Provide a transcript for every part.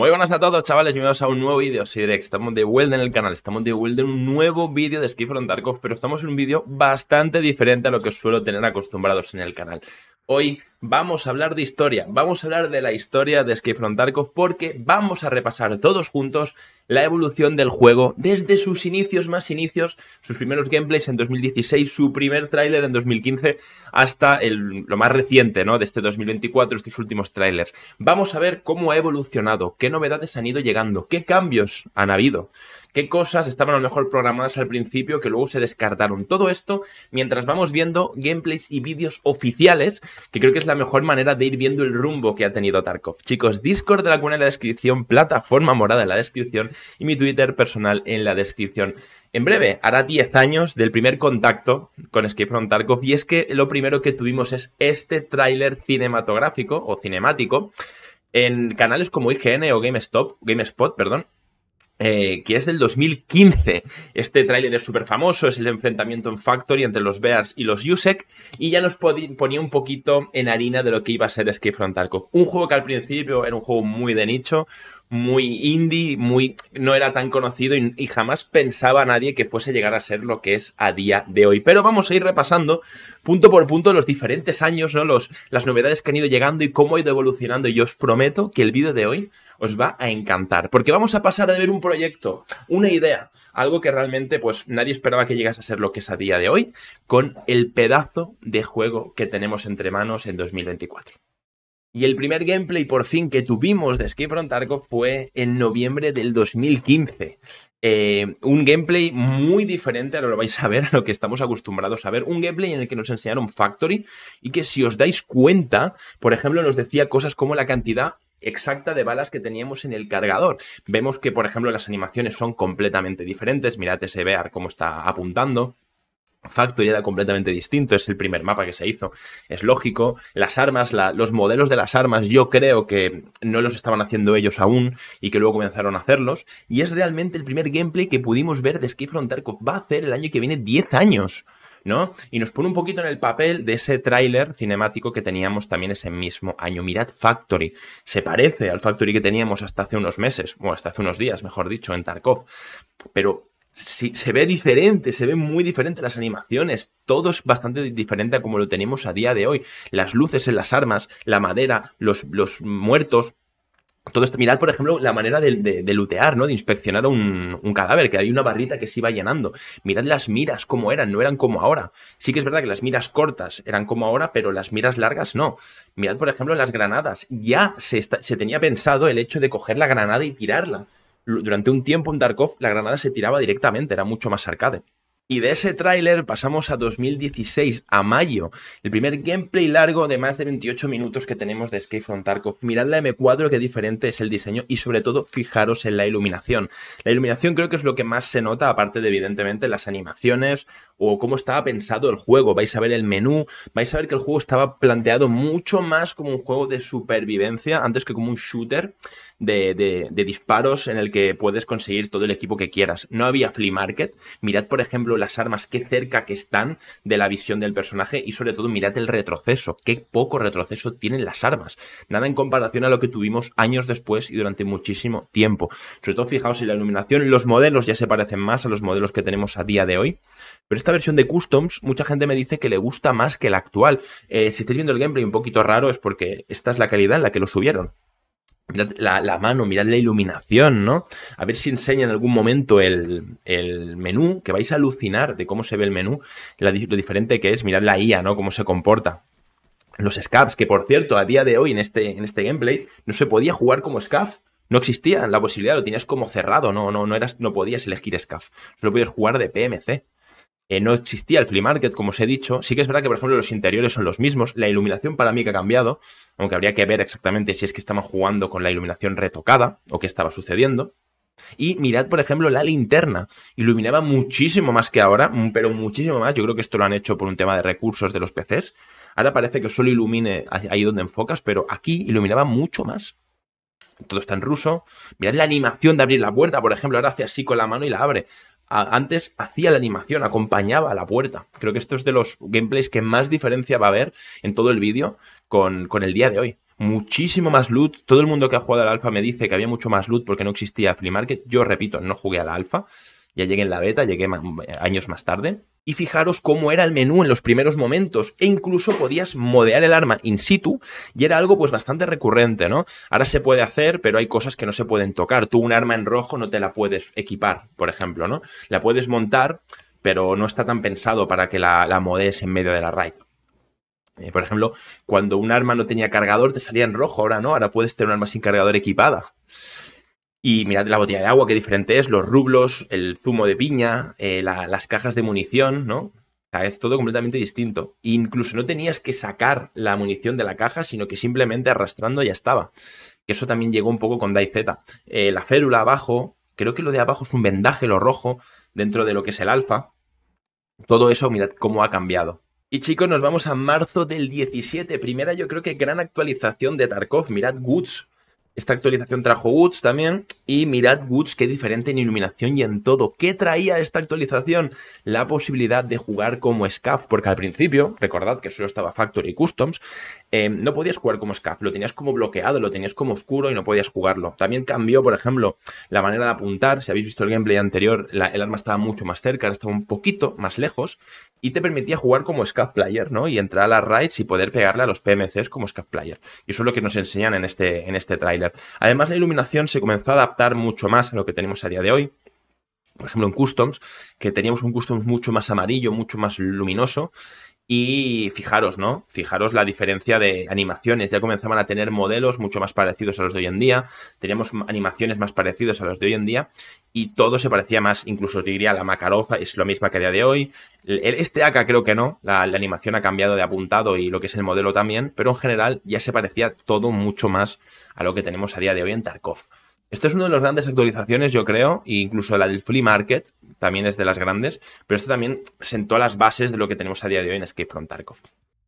Muy buenas a todos, chavales, bienvenidos a un nuevo vídeo. Soy Drex, estamos de vuelta en el canal, estamos de vuelta en un nuevo vídeo de Escape from Tarkov, pero estamos en un vídeo bastante diferente a lo que os suelo tener acostumbrados en el canal. Hoy vamos a hablar de historia, vamos a hablar de la historia de Escape from Tarkov porque vamos a repasar todos juntos la evolución del juego desde sus inicios más inicios, sus primeros gameplays en 2016, su primer tráiler en 2015, hasta lo más reciente, ¿no?, de este 2024, estos últimos tráilers. Vamos a ver cómo ha evolucionado, qué novedades han ido llegando, qué cambios han habido, qué cosas estaban a lo mejor programadas al principio que luego se descartaron. Todo esto mientras vamos viendo gameplays y vídeos oficiales, que creo que es la mejor manera de ir viendo el rumbo que ha tenido Tarkov. Chicos, Discord de la comunidad en la descripción, plataforma morada en la descripción y mi Twitter personal en la descripción. En breve, hará 10 años del primer contacto con Escape from Tarkov y es que lo primero que tuvimos es este tráiler cinematográfico o cinemático en canales como IGN o GameSpot, perdón, que es del 2015. Este tráiler es súper famoso, es el enfrentamiento en Factory entre los Bears y los USEC, y ya nos ponía un poquito en harina de lo que iba a ser Escape from Tarkov. Un juego que al principio era un juego muy de nicho, muy indie, no era tan conocido y jamás pensaba nadie que fuese a llegar a ser lo que es a día de hoy. Pero vamos a ir repasando punto por punto los diferentes años, ¿no?, las novedades que han ido llegando y cómo ha ido evolucionando. Y os prometo que el vídeo de hoy os va a encantar, porque vamos a pasar de ver un proyecto, una idea, algo que realmente pues nadie esperaba que llegase a ser lo que es a día de hoy, con el pedazo de juego que tenemos entre manos en 2024. Y el primer gameplay por fin que tuvimos de Escape from Tarkov fue en noviembre del 2015. Un gameplay muy diferente, ahora lo vais a ver, a lo que estamos acostumbrados a ver. Un gameplay en el que nos enseñaron Factory y que, si os dais cuenta, por ejemplo, nos decía cosas como la cantidad exacta de balas que teníamos en el cargador. Vemos que, por ejemplo, las animaciones son completamente diferentes. Mirad ese Bear cómo está apuntando. Factory era completamente distinto, es el primer mapa que se hizo, es lógico. Las armas, los modelos de las armas, yo creo que no los estaban haciendo ellos aún y que luego comenzaron a hacerlos, y es realmente el primer gameplay que pudimos ver de Escape from Tarkov. Va a hacer el año que viene 10 años, ¿no? Y nos pone un poquito en el papel de ese tráiler cinemático que teníamos también ese mismo año. Mirad Factory, se parece al Factory que teníamos hasta hace unos meses, bueno, hasta hace unos días, mejor dicho, en Tarkov, pero sí, se ve diferente, se ve muy diferente las animaciones, todo es bastante diferente a como lo tenemos a día de hoy. Las luces en las armas, la madera, los muertos, todo esto. Mirad, por ejemplo, la manera de lootear, ¿no?, de inspeccionar un cadáver, que hay una barrita que se iba llenando. Mirad las miras cómo eran, no eran como ahora. Sí que es verdad que las miras cortas eran como ahora, pero las miras largas no. Mirad, por ejemplo, las granadas. Ya se tenía pensado el hecho de coger la granada y tirarla. Durante un tiempo en Tarkov la granada se tiraba directamente, era mucho más arcade. Y de ese tráiler pasamos a 2016, a mayo, el primer gameplay largo de más de 28 minutos que tenemos de Escape from Tarkov. Mirad la M4, qué diferente es el diseño, y sobre todo fijaros en la iluminación. La iluminación creo que es lo que más se nota, aparte de evidentemente las animaciones o cómo estaba pensado el juego. Vais a ver el menú, vais a ver que el juego estaba planteado mucho más como un juego de supervivencia antes que como un shooter de disparos en el que puedes conseguir todo el equipo que quieras. No había flea market. Mirad, por ejemplo, las armas, qué cerca que están de la visión del personaje, y sobre todo mirad el retroceso, qué poco retroceso tienen las armas. Nada en comparación a lo que tuvimos años después y durante muchísimo tiempo. Sobre todo fijaos en la iluminación, los modelos ya se parecen más a los modelos que tenemos a día de hoy. Pero esta versión de Customs, mucha gente me dice que le gusta más que la actual. Si estáis viendo el gameplay un poquito raro es porque esta es la calidad en la que lo subieron. Mirad la mano, mirad la iluminación, ¿no? A ver si enseña en algún momento el menú, que vais a alucinar de cómo se ve el menú, lo diferente que es. Mirad la IA, ¿no?, cómo se comporta. Los scavs, que por cierto, a día de hoy en este gameplay no se podía jugar como scav. No existía la posibilidad, lo tenías como cerrado, no podías elegir scav. Solo podías jugar de PMC. No existía el flea market, como os he dicho. Sí que es verdad que, por ejemplo, los interiores son los mismos. La iluminación para mí que ha cambiado, aunque habría que ver exactamente si es que estaban jugando con la iluminación retocada o qué estaba sucediendo. Y mirad, por ejemplo, la linterna. Iluminaba muchísimo más que ahora, pero muchísimo más. Yo creo que esto lo han hecho por un tema de recursos de los PCs. Ahora parece que solo ilumine ahí donde enfocas, pero aquí iluminaba mucho más. Todo está en ruso. Mirad la animación de abrir la puerta, por ejemplo. Ahora hace así con la mano y la abre. Antes hacía la animación, acompañaba a la puerta. Creo que esto es de los gameplays que más diferencia va a haber en todo el vídeo con el día de hoy. muchísimo más loot. Todo el mundo que ha jugado al alfa me dice que había mucho más loot porque no existía Flea Market. Yo repito, no jugué al alfa. Ya llegué en la beta, llegué años más tarde. Y fijaros cómo era el menú en los primeros momentos. E incluso podías modear el arma in situ. Y era algo pues bastante recurrente, ¿no? Ahora se puede hacer, pero hay cosas que no se pueden tocar. Tú un arma en rojo no te la puedes equipar, por ejemplo, ¿no? La puedes montar, pero no está tan pensado para que la modees en medio de la raid. Por ejemplo, cuando un arma no tenía cargador te salía en rojo, ahora no, ahora puedes tener un arma sin cargador equipada. Y mirad la botella de agua, qué diferente es, los rublos, el zumo de piña, las cajas de munición, ¿no? O sea, es todo completamente distinto. E incluso no tenías que sacar la munición de la caja, sino que simplemente arrastrando ya estaba. Que eso también llegó un poco con DayZ. La férula abajo, creo que lo de abajo es un vendaje, lo rojo, dentro de lo que es el alfa. Todo eso, mirad cómo ha cambiado. Y chicos, nos vamos a marzo del 17. Primera, yo creo que gran actualización de Tarkov. Mirad Woods. Esta actualización trajo Woods también. Y mirad Woods, qué diferente en iluminación y en todo. ¿Qué traía esta actualización? La posibilidad de jugar como SCAF. Porque al principio, recordad que solo estaba Factory y Customs, no podías jugar como SCAF. Lo tenías como bloqueado, lo tenías como oscuro y no podías jugarlo. También cambió, por ejemplo, la manera de apuntar. Si habéis visto el gameplay anterior, el arma estaba mucho más cerca, ahora estaba un poquito más lejos. Y te permitía jugar como SCAF player, ¿no? Y entrar a las raids y poder pegarle a los PMCs como SCAF player. Y eso es lo que nos enseñan en este tráiler. Además, la iluminación se comenzó a adaptar mucho más a lo que tenemos a día de hoy. Por ejemplo, en Customs, que teníamos un Customs mucho más amarillo, mucho más luminoso. Y fijaros, ¿no? Fijaros la diferencia de animaciones. Ya comenzaban a tener modelos mucho más parecidos a los de hoy en día. Teníamos animaciones más parecidas a los de hoy en día. Y todo se parecía más, incluso os diría, la Makarov es lo misma que a día de hoy. Este AK creo que no. La animación ha cambiado de apuntado y lo que es el modelo también. Pero en general ya se parecía todo mucho más a lo que tenemos a día de hoy en Tarkov. Esta es una de las grandes actualizaciones, yo creo, e incluso la del Flea Market también es de las grandes, pero esta también sentó las bases de lo que tenemos a día de hoy en Escape from Tarkov.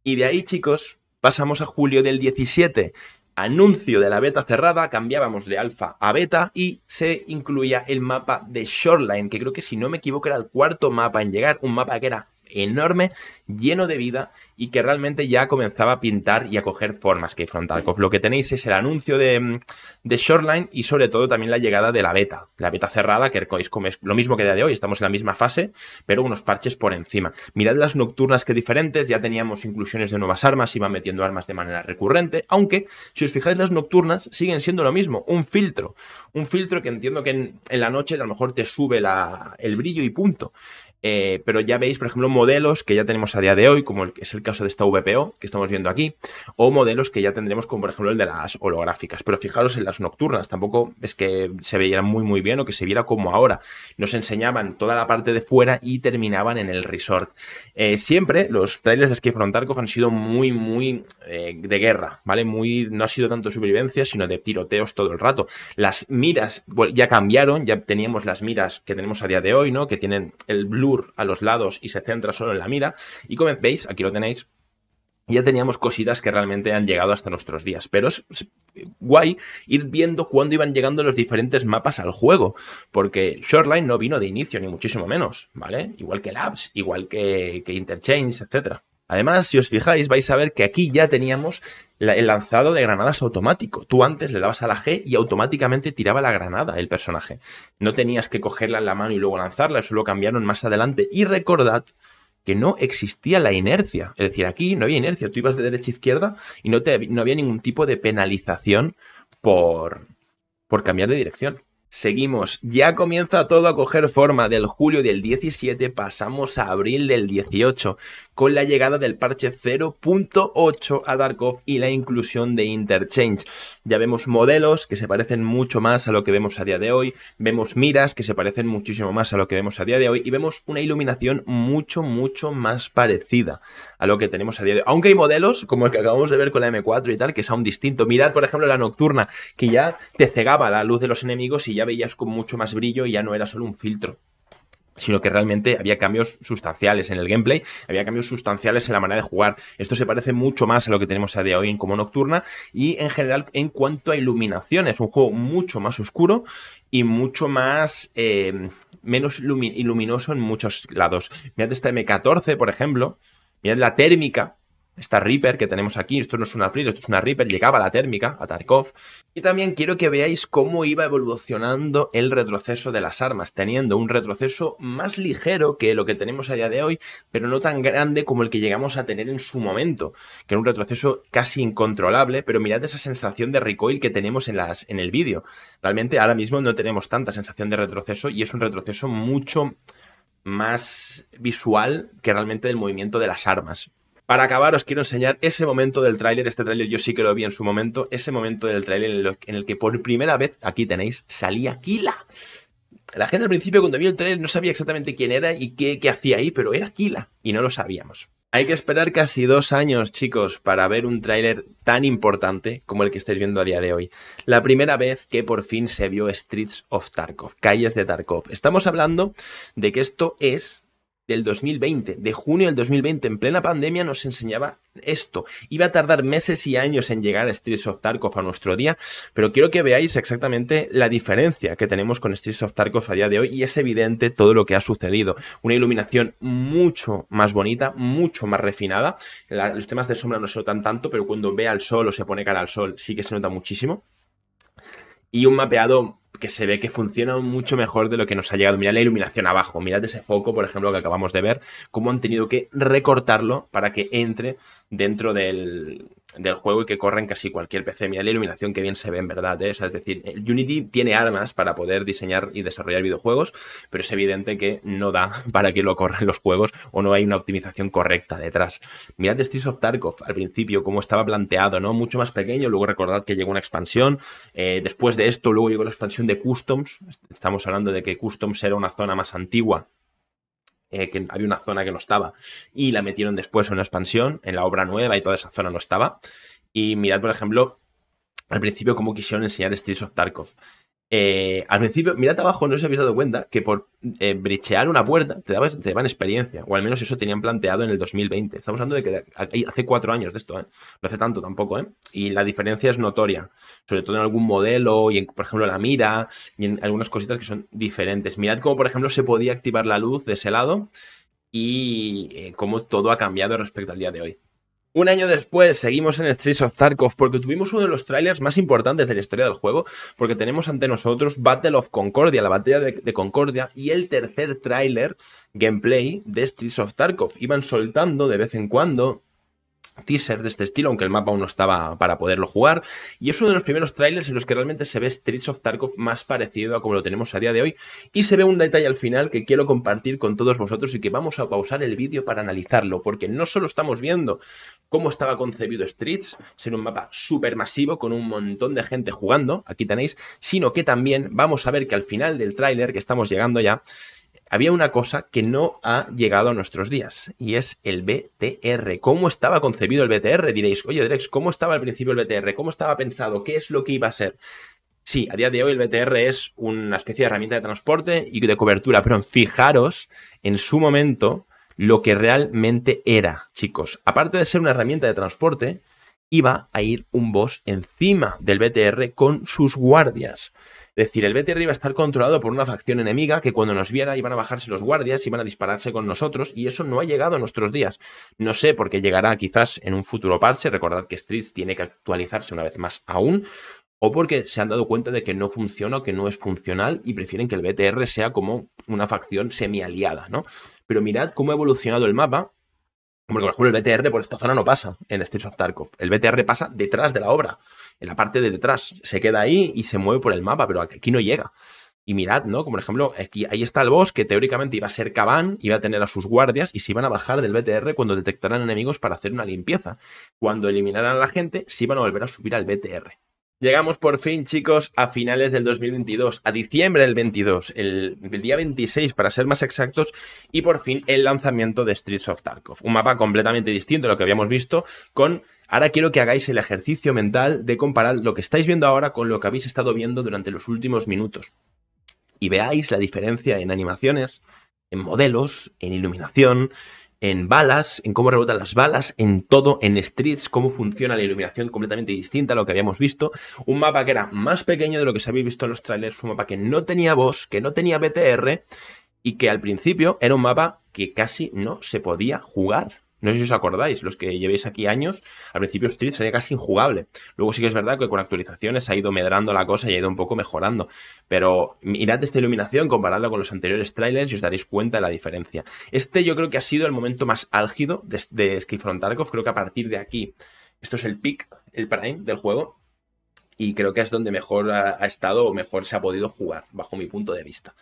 Y de ahí, chicos, pasamos a julio del 17. Anuncio de la beta cerrada, cambiábamos de alfa a beta y se incluía el mapa de Shoreline, que creo que si no me equivoco era el cuarto mapa en llegar, un mapa que era enorme, lleno de vida y que realmente ya comenzaba a pintar y a coger formas Escape from Tarkov. Lo que tenéis es el anuncio de Shoreline y sobre todo también la llegada de la beta cerrada, que es como es lo mismo que día de hoy, estamos en la misma fase, pero unos parches por encima. Mirad las nocturnas que diferentes, ya teníamos inclusiones de nuevas armas, iban metiendo armas de manera recurrente, aunque si os fijáis las nocturnas siguen siendo lo mismo, un filtro que entiendo que en la noche a lo mejor te sube el brillo y punto. Pero ya veis, por ejemplo, modelos que ya tenemos a día de hoy, como es el caso de esta VPO que estamos viendo aquí, o modelos que ya tendremos como por ejemplo el de las holográficas. Pero fijaros en las nocturnas, tampoco es que se vieran muy bien o que se viera como ahora. Nos enseñaban toda la parte de fuera y terminaban en el resort. Siempre los trailers de Escape from Tarkov han sido muy de guerra, ¿vale? No ha sido tanto supervivencia, sino de tiroteos todo el rato. Las miras ya cambiaron, ya teníamos las miras que tenemos a día de hoy, ¿no? Que tienen el blur a los lados y se centra solo en la mira. Y como veis, aquí lo tenéis, ya teníamos cositas que realmente han llegado hasta nuestros días. Pero es guay ir viendo cuándo iban llegando los diferentes mapas al juego. Porque Shoreline no vino de inicio, ni muchísimo menos, ¿vale? Igual que Labs, igual que Interchange, etcétera. Además, si os fijáis, vais a ver que aquí ya teníamos el lanzado de granadas automático. Tú antes le dabas a la G y automáticamente tiraba la granada el personaje. No tenías que cogerla en la mano y luego lanzarla, eso lo cambiaron más adelante. Y recordad que no existía la inercia. Es decir, aquí no había inercia. Tú ibas de derecha a izquierda y no había ningún tipo de penalización por cambiar de dirección. Seguimos, ya comienza todo a coger forma. Del julio del 17 pasamos a abril del 18 con la llegada del parche 0.8 a Tarkov y la inclusión de Interchange. Ya vemos modelos que se parecen mucho más a lo que vemos a día de hoy, vemos miras que se parecen muchísimo más a lo que vemos a día de hoy y vemos una iluminación mucho más parecida a lo que tenemos a día de hoy. Aunque hay modelos, como el que acabamos de ver con la M4 y tal, que es aún distinto. Mirad, por ejemplo, la nocturna, que ya te cegaba la luz de los enemigos y ya veías con mucho más brillo y ya no era solo un filtro, sino que realmente había cambios sustanciales en el gameplay, había cambios sustanciales en la manera de jugar. Esto se parece mucho más a lo que tenemos a día de hoy en como nocturna y en general en cuanto a iluminación. Es un juego mucho más oscuro y mucho más menos luminoso en muchos lados. Mirad esta M14, por ejemplo, mirad la térmica. esta Reaper que tenemos aquí, esto no es una Freer, esto es una Reaper, llegaba a la térmica, a Tarkov. Y también quiero que veáis cómo iba evolucionando el retroceso de las armas, teniendo un retroceso más ligero que lo que tenemos a día de hoy, pero no tan grande como el que llegamos a tener en su momento, que era un retroceso casi incontrolable, pero mirad esa sensación de recoil que tenemos en el vídeo. Realmente ahora mismo no tenemos tanta sensación de retroceso y es un retroceso mucho más visual que realmente del movimiento de las armas. Para acabar os quiero enseñar ese momento del tráiler, este tráiler yo sí que lo vi en su momento, ese momento del tráiler en el que por primera vez, aquí tenéis, salía Killa. La gente al principio cuando vio el tráiler no sabía exactamente quién era y qué hacía ahí, pero era Killa y no lo sabíamos. Hay que esperar casi 2 años, chicos, para ver un tráiler tan importante como el que estáis viendo a día de hoy. La primera vez que por fin se vio Streets of Tarkov, calles de Tarkov. Estamos hablando de que esto es del 2020, de junio del 2020, en plena pandemia nos enseñaba esto. Iba a tardar meses y años en llegar a Streets of Tarkov a nuestro día, pero quiero que veáis exactamente la diferencia que tenemos con Streets of Tarkov a día de hoy y es evidente todo lo que ha sucedido. Una iluminación mucho más bonita, mucho más refinada. Los temas de sombra no se notan tanto, pero cuando ve al sol o se pone cara al sol sí que se nota muchísimo. Y un mapeado que se ve que funciona mucho mejor de lo que nos ha llegado. Mirad la iluminación abajo, mirad ese foco, por ejemplo, que acabamos de ver, cómo han tenido que recortarlo para que entre dentro del juego y que corra en casi cualquier PC. Mirad la iluminación que bien se ve en verdad, ¿eh? O sea, es decir, el Unity tiene armas para poder diseñar y desarrollar videojuegos, pero es evidente que no da para que lo corran los juegos o no hay una optimización correcta detrás. Mirad Streets of Tarkov al principio, cómo estaba planteado, ¿no? Mucho más pequeño, luego recordad que llegó una expansión, después de esto luego llegó la expansión de Customs. Estamos hablando de que Customs era una zona más antigua, que había una zona que no estaba y la metieron después en una expansión, en la obra nueva y toda esa zona no estaba. Y mirad, por ejemplo, al principio cómo quisieron enseñar Streets of Tarkov. Al principio, mirad abajo, no os habéis dado cuenta que por brichear una puerta te daban experiencia, o al menos eso tenían planteado en el 2020. Estamos hablando de que hace 4 años de esto, no hace tanto tampoco, y la diferencia es notoria, sobre todo en algún modelo y en, por ejemplo, la mira y en algunas cositas que son diferentes. Mirad cómo, por ejemplo, se podía activar la luz de ese lado y cómo todo ha cambiado respecto al día de hoy. Un año después seguimos en Streets of Tarkov porque tuvimos uno de los trailers más importantes de la historia del juego, porque tenemos ante nosotros Battle of Concordia, la batalla de Concordia, y el tercer tráiler gameplay de Streets of Tarkov. Iban soltando de vez en cuando teasers de este estilo, aunque el mapa aún no estaba para poderlo jugar, y es uno de los primeros trailers en los que realmente se ve Streets of Tarkov más parecido a como lo tenemos a día de hoy, y se ve un detalle al final que quiero compartir con todos vosotros y que vamos a pausar el vídeo para analizarlo, porque no solo estamos viendo cómo estaba concebido Streets, ser un mapa súper masivo con un montón de gente jugando, aquí tenéis, sino que también vamos a ver que al final del tráiler, que estamos llegando ya, había una cosa que no ha llegado a nuestros días, y es el BTR. ¿Cómo estaba concebido el BTR? Diréis, oye, Drex, ¿cómo estaba al principio el BTR? ¿Cómo estaba pensado? ¿Qué es lo que iba a ser? Sí, a día de hoy el BTR es una especie de herramienta de transporte y de cobertura, pero fijaros en su momento lo que realmente era, chicos. Aparte de ser una herramienta de transporte, iba a ir un boss encima del BTR con sus guardias. Es decir, el BTR iba a estar controlado por una facción enemiga que cuando nos viera iban a bajarse los guardias, iban a dispararse con nosotros y eso no ha llegado a nuestros días. No sé por qué llegará quizás en un futuro parche, recordad que Streets tiene que actualizarse una vez más aún, o porque se han dado cuenta de que no funciona o que no es funcional y prefieren que el BTR sea como una facción semi-aliada, ¿no? Pero mirad cómo ha evolucionado el mapa. Porque, por ejemplo, el BTR por esta zona no pasa en Streets of Tarkov. El BTR pasa detrás de la obra, en la parte de detrás. Se queda ahí y se mueve por el mapa, pero aquí no llega. Y mirad, ¿no? Como por ejemplo, aquí, ahí está el boss que teóricamente iba a ser Caban, iba a tener a sus guardias y se iban a bajar del BTR cuando detectaran enemigos para hacer una limpieza. Cuando eliminaran a la gente, se iban a volver a subir al BTR. Llegamos por fin, chicos, a finales del 2022, a diciembre del 22, el día 26 para ser más exactos, y por fin el lanzamiento de Streets of Tarkov. Un mapa completamente distinto a lo que habíamos visto con... Ahora quiero que hagáis el ejercicio mental de comparar lo que estáis viendo ahora con lo que habéis estado viendo durante los últimos minutos. Y veáis la diferencia en animaciones, en modelos, en iluminación, en balas, en cómo rebotan las balas, en todo, en Streets, cómo funciona la iluminación completamente distinta a lo que habíamos visto. Un mapa que era más pequeño de lo que se había visto en los trailers, un mapa que no tenía boss, que no tenía BTR y que al principio era un mapa que casi no se podía jugar. No sé si os acordáis, los que llevéis aquí años, al principio Street sería casi injugable. Luego sí que es verdad que con actualizaciones ha ido medrando la cosa y ha ido un poco mejorando. Pero mirad esta iluminación, comparadla con los anteriores trailers y os daréis cuenta de la diferencia. Este yo creo que ha sido el momento más álgido de Escape from Tarkov. Creo que a partir de aquí, esto es el peak, el prime del juego. Y creo que es donde mejor ha estado o mejor se ha podido jugar, bajo mi punto de vista.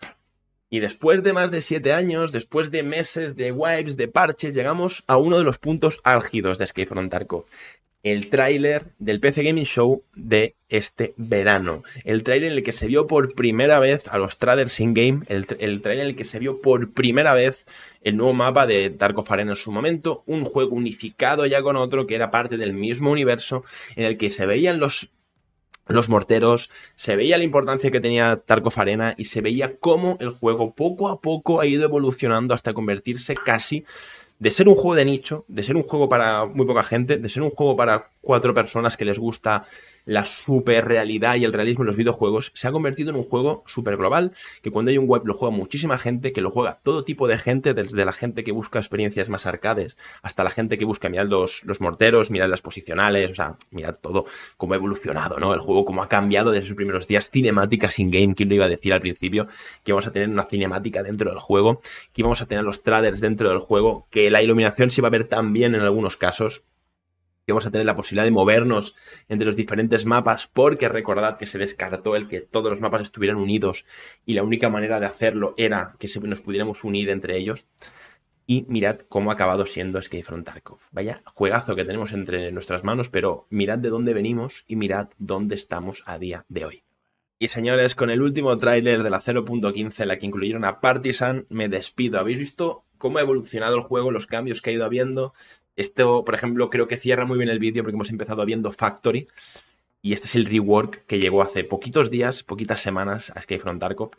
Y después de más de 7 años, después de meses de wipes, de parches, llegamos a uno de los puntos álgidos de Escape from Tarkov. El tráiler del PC Gaming Show de este verano. El tráiler en el que se vio por primera vez a los traders in-game. El tráiler en el que se vio por primera vez el nuevo mapa de Tarkov Arena en su momento. Un juego unificado ya con otro que era parte del mismo universo, en el que se veían los morteros, se veía la importancia que tenía Tarkov Arena y se veía cómo el juego poco a poco ha ido evolucionando hasta convertirse casi de ser un juego de nicho, de ser un juego para muy poca gente, de ser un juego para 4 personas que les gusta la super realidad y el realismo en los videojuegos, se ha convertido en un juego super global, que cuando hay un web lo juega muchísima gente, que lo juega todo tipo de gente, desde la gente que busca experiencias más arcades hasta la gente que busca, mirad los morteros, mirad las posicionales, o sea, mirad todo cómo ha evolucionado, ¿no? El juego cómo ha cambiado desde sus primeros días, cinemáticas in-game, ¿quién lo iba a decir al principio? Que vamos a tener una cinemática dentro del juego, que íbamos a tener los traders dentro del juego, que la iluminación se iba a ver tan bien en algunos casos, que vamos a tener la posibilidad de movernos entre los diferentes mapas, porque recordad que se descartó el que todos los mapas estuvieran unidos y la única manera de hacerlo era que nos pudiéramos unir entre ellos. Y mirad cómo ha acabado siendo Escape from Tarkov. Vaya juegazo que tenemos entre nuestras manos, pero mirad de dónde venimos y mirad dónde estamos a día de hoy. Y señores, con el último tráiler de la 0.15 en la que incluyeron a Partisan, me despido. ¿Habéis visto cómo ha evolucionado el juego, los cambios que ha ido habiendo? Esto, por ejemplo, creo que cierra muy bien el vídeo porque hemos empezado viendo Factory. Y este es el rework que llegó hace poquitos días, poquitas semanas a Escape from Tarkov.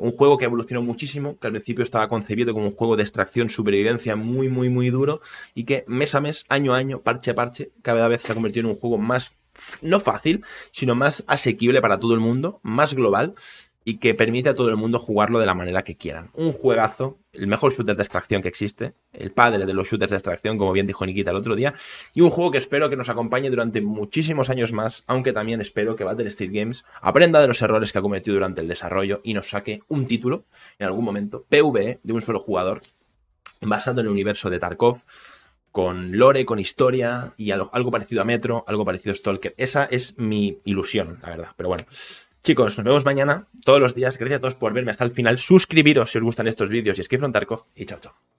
Un juego que evolucionó muchísimo, que al principio estaba concebido como un juego de extracción, supervivencia muy duro. Y que mes a mes, año a año, parche a parche, cada vez se ha convertido en un juego más, no fácil, sino más asequible para todo el mundo, más global. Y que permite a todo el mundo jugarlo de la manera que quieran. Un juegazo, el mejor shooter de extracción que existe, el padre de los shooters de extracción, como bien dijo Nikita el otro día, y un juego que espero que nos acompañe durante muchísimos años más, aunque también espero que Battlestate Games aprenda de los errores que ha cometido durante el desarrollo y nos saque un título, en algún momento, PvE, de un solo jugador, basado en el universo de Tarkov, con lore, con historia, y algo parecido a Metro, algo parecido a Stalker. Esa es mi ilusión, la verdad, pero bueno. Chicos, nos vemos mañana, todos los días. Gracias a todos por verme hasta el final. Suscribiros si os gustan estos vídeos y Escape from Tarkov. Y chao, chao.